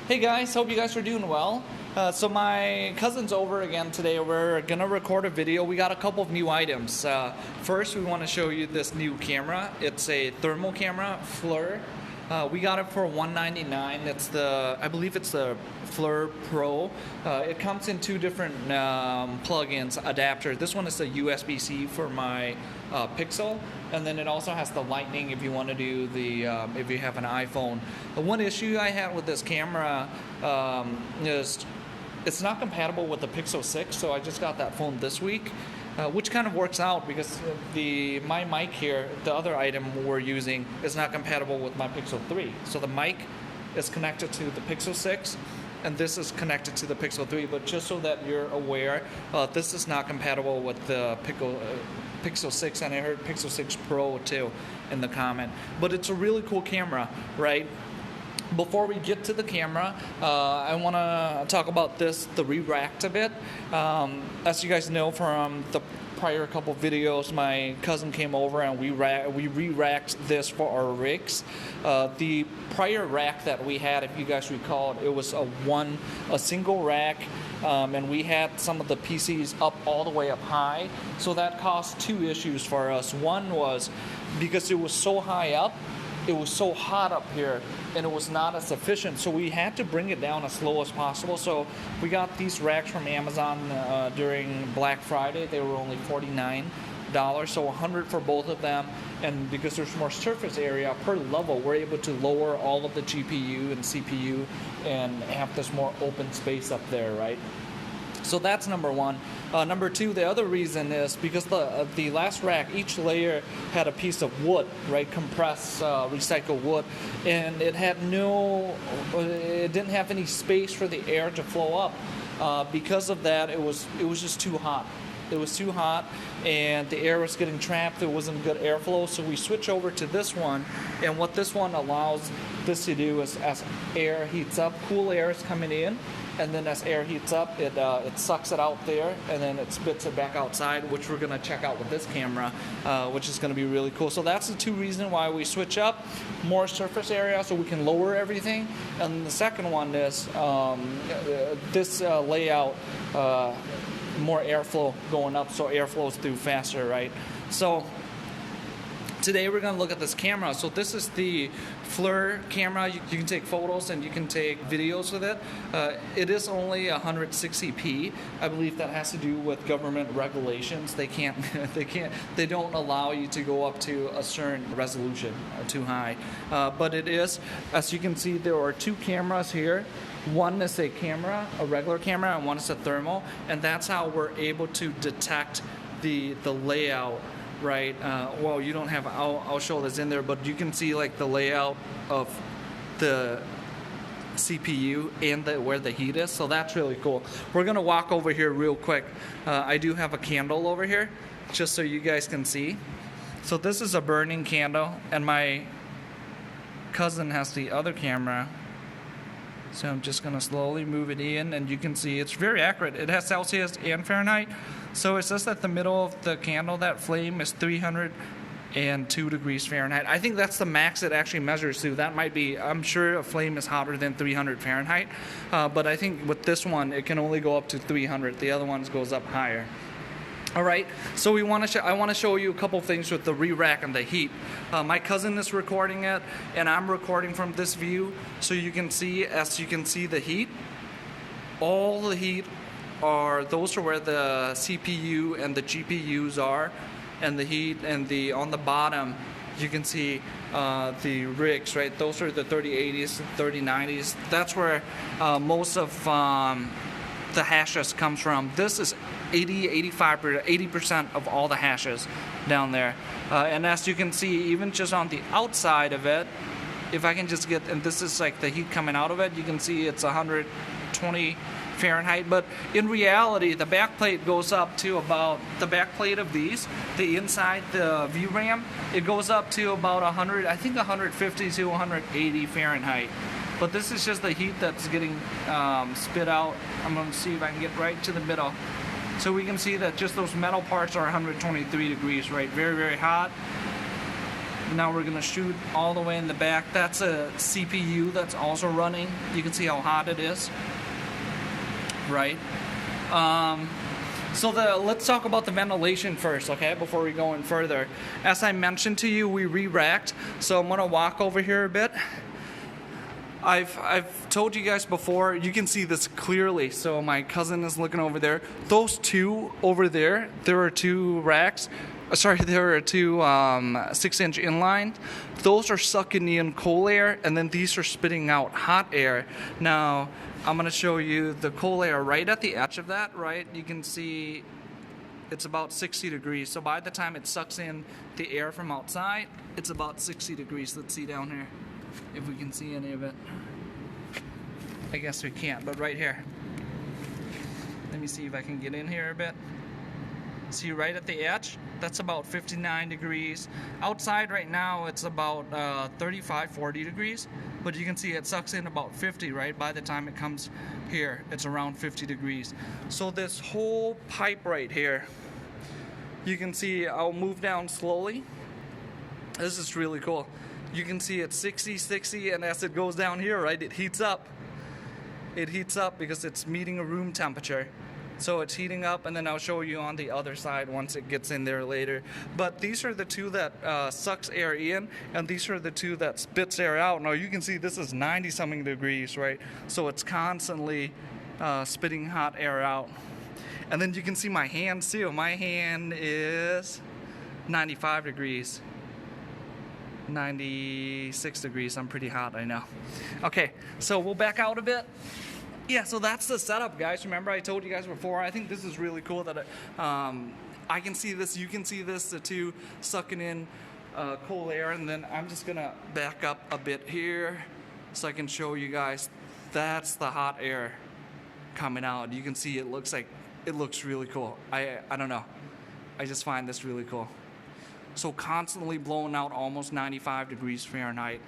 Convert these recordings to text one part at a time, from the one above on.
Hey guys, hope you guys are doing well. So my cousin's over again today. We're gonna record a video. We got a couple of new items. First, we want to show you this new camera. It's a thermal camera, FLIR. We got it for $199. It's I believe it's the FLIR Pro. It comes in two different plug-ins, adapters. This one is a USB-C for my Pixel, and then it also has the Lightning if you want to do if you have an iPhone. One issue I had with this camera is it's not compatible with the Pixel 6, so I just got that phone this week. Which kind of works out because my mic here, the other item we're using, is not compatible with my Pixel 3. So the mic is connected to the Pixel 6, and this is connected to the Pixel 3. But just so that you're aware, this is not compatible with the Pixel 6, and I heard Pixel 6 Pro too in the comment. But it's a really cool camera, right? Before we get to the camera, I want to talk about the re-racked a bit. As you guys know from the prior couple videos, my cousin came over and we re-racked this for our rigs. The prior rack that we had, if you guys recall, it was a single rack, and we had some of the PCs up all the way up high. So that caused two issues for us. One was because it was so high up, it was so hot up here, and it was not as efficient, so we had to bring it down as slow as possible. So we got these racks from Amazon during Black Friday. They were only $49, so $100 for both of them. And because there's more surface area per level, we're able to lower all of the GPU and CPU and have this more open space up there, right? So that's number one. Number two, the other reason is because the last rack, each layer had a piece of wood, right, compressed recycled wood, and it didn't have any space for the air to flow up. Because of that, it was just too hot. It was too hot, and the air was getting trapped. There wasn't good airflow, so we switch over to this one. And what this one allows this to do is, as air heats up, cool air is coming in, and then as air heats up, it sucks it out there, and then it spits it back outside, which we're gonna check out with this camera, which is gonna be really cool. So that's the two reasons why we switch up: more surface area, so we can lower everything, and the second one is this layout. More airflow going up, so air flows through faster, right? So today we're going to look at this camera. So this is the FLIR camera. You can take photos and you can take videos with it. It is only 160p. I believe that has to do with government regulations. They don't allow you to go up to a certain resolution or too high. But it is, as you can see, there are two cameras here. One is a regular camera, and one is a thermal, and that's how we're able to detect the layout, right? Well, you don't have, I'll show this in there, but you can see like the layout of the CPU and where the heat is, so that's really cool. We're gonna walk over here real quick. I do have a candle over here, just so you guys can see. So this is a burning candle, and my cousin has the other camera. So I'm just going to slowly move it in, and you can see it's very accurate. It has Celsius and Fahrenheit. So it says that the middle of the candle, that flame, is 302 degrees Fahrenheit. I think that's the max it actually measures to. That might be, I'm sure a flame is hotter than 300 Fahrenheit. But I think with this one, it can only go up to 300. The other ones goes up higher. All right, so I want to show you a couple things with the re-rack and the heat. My cousin is recording it, and I'm recording from this view, so you can see, the heat. All the heat those are where the CPU and the GPUs are, and the heat, and on the bottom, you can see the rigs, right? Those are the 3080s, 3090s. That's where most of the hashes comes from. This is 80% of all the hashes down there. And as you can see, even just on the outside of it, if I can just and this is like the heat coming out of it, you can see it's 120 Fahrenheit, but in reality, the back plate goes up to about, the back plate of these, the inside, the VRAM, it goes up to about 150 to 180 Fahrenheit. But this is just the heat that's getting spit out. I'm going to see if I can get right to the middle. So we can see that just those metal parts are 123 degrees, right? Very, very hot. Now we're gonna shoot all the way in the back. That's a CPU that's also running. You can see how hot it is, right? So let's talk about the ventilation first, okay, before we go in further. As I mentioned to you, we re-racked, so I'm gonna walk over here a bit. I've told you guys before, you can see this clearly, so my cousin is looking over there. Those two over there, there are two racks. Sorry, there are two 6-inch inline. Those are sucking in cold air, and then these are spitting out hot air. Now, I'm going to show you the cold air right at the edge of that, right? You can see it's about 60 degrees. So by the time it sucks in the air from outside, it's about 60 degrees. Let's see down here if we can see any of it. I guess we can't, but right here. Let me see if I can get in here a bit. See right at the edge, that's about 59 degrees. Outside right now it's about 35, 40 degrees, but you can see it sucks in about 50, right? By the time it comes here, it's around 50 degrees. So this whole pipe right here, you can see, I'll move down slowly. This is really cool. You can see it's 60, 60, and as it goes down here, right, it heats up. It heats up because it's meeting a room temperature. So it's heating up, and then I'll show you on the other side once it gets in there later. But these are the two that sucks air in, and these are the two that spits air out. Now you can see this is 90-something degrees, right? So it's constantly spitting hot air out. And then you can see my hand too. My hand is 95 degrees. 96 degrees. I'm pretty hot, I know. Okay, so we'll back out a bit. Yeah, so that's the setup, guys. Remember I told you guys before, I think this is really cool that I can see this, you can see this, the two sucking in cold air, and then I'm just gonna back up a bit here so I can show you guys. That's the hot air coming out. You can see it looks really cool. I don't know. I just find this really cool. So constantly blowing out almost 95 degrees Fahrenheit.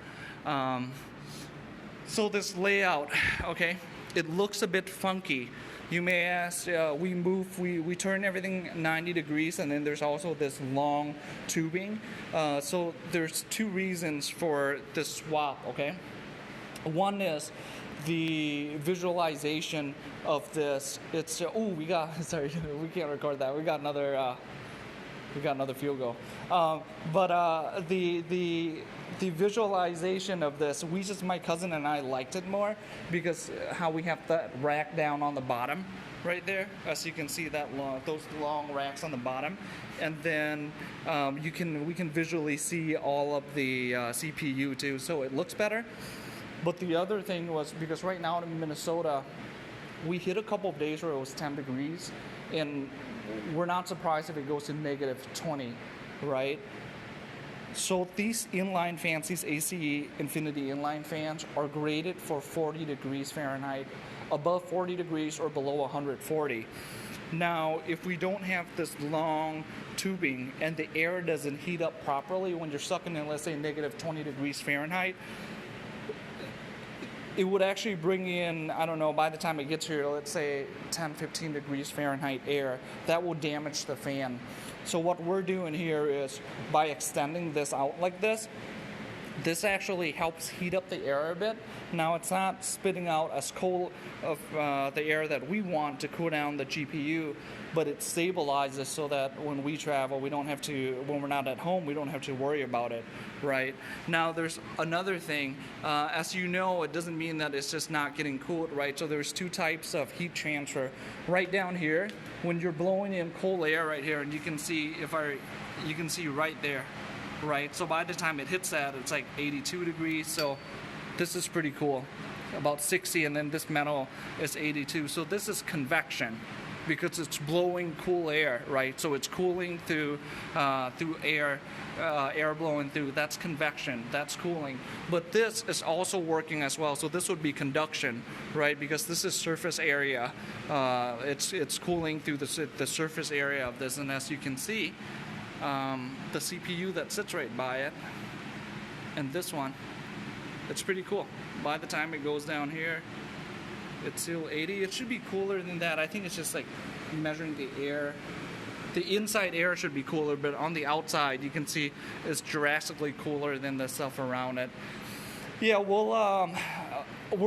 So this layout, okay, it looks a bit funky. You may ask, we turn everything 90 degrees, and then there's also this long tubing. So there's two reasons for this swap, okay? One is the visualization of this. It's, sorry, we can't record that. We got another field goal. But the visualization of this, my cousin and I liked it more because how we have that rack down on the bottom right there, as you can see those long racks on the bottom, and then we can visually see all of the CPU too, so it looks better. But the other thing was, because right now in Minnesota, we hit a couple of days where it was 10 degrees, and we're not surprised if it goes to -20, right? So these inline fans, these ACE Infinity inline fans, are graded for 40 degrees Fahrenheit, above 40 degrees or below 140. Now, if we don't have this long tubing and the air doesn't heat up properly when you're sucking in, let's say, -20 degrees Fahrenheit, it would actually bring in, I don't know, by the time it gets here, let's say 10, 15 degrees Fahrenheit air. That will damage the fan. So what we're doing here is, by extending this out like this actually helps heat up the air a bit. Now it's not spitting out as cold of the air that we want to cool down the GPU, but it stabilizes so that when we travel, we don't have to, when we're not at home, we don't have to worry about it, right? Now there's another thing, as you know, it doesn't mean that it's just not getting cooled, right? So there's two types of heat transfer. Right down here, when you're blowing in cold air right here, and you can see you can see right there, right? So by the time it hits that, it's like 82 degrees. So this is pretty cool, about 60, and then this metal is 82. So this is convection, because it's blowing cool air, right? So it's cooling through air, air blowing through. That's convection, that's cooling. But this is also working as well. So this would be conduction, right? Because this is surface area. It's cooling through the surface area of this, and as you can see, the CPU that sits right by it, and this one, it's pretty cool. By the time it goes down here, it's still 80. It should be cooler than that. I think it's just like measuring the air the inside air should be cooler, but on the outside you can see it's drastically cooler than the stuff around it. Yeah, we're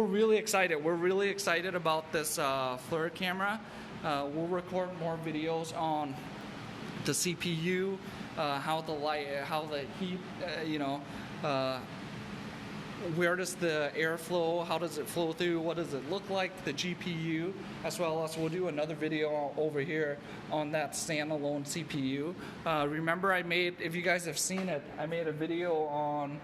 really excited. We're really excited about this FLIR camera. We'll record more videos on the CPU, how the light, how the heat, where does the air flow, how does it flow through, what does it look like, the GPU, as well as we'll do another video over here on that standalone CPU. Remember if you guys have seen it, I made a video on,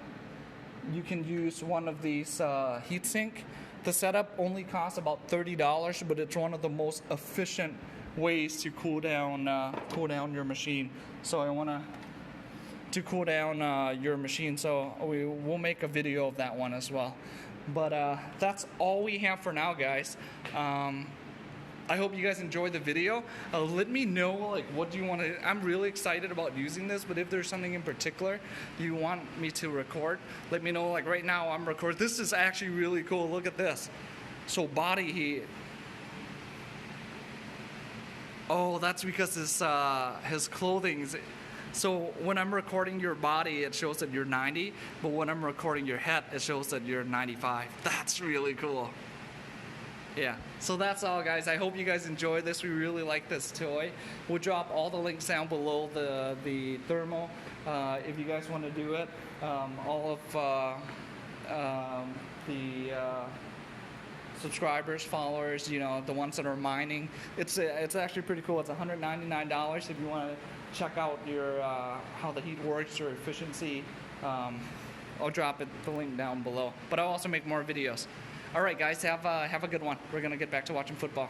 you can use one of these heatsink. The setup only costs about $30, but it's one of the most efficient ways to cool down your machine. So I want to cool down your machine, so we'll make a video of that one as well. But that's all we have for now, guys. I hope you guys enjoyed the video. Let me know, like, what do you want to, I'm really excited about using this, but if there's something in particular you want me to record, let me know. Like right now I'm recording. This is actually really cool. Look at this. So body heat. Oh, that's because his clothing is, so when I'm recording your body, it shows that you're 90, but when I'm recording your head, it shows that you're 95. That's really cool. Yeah, so that's all, guys. I hope you guys enjoyed this. We really like this toy. We'll drop all the links down below the thermal if you guys want to do it. All of the subscribers, followers, the ones that are mining. It's actually pretty cool. It's $199 if you want to check out your how the heat works, your efficiency. I'll drop the link down below. But I'll also make more videos. All right, guys, have a good one. We're gonna get back to watching football.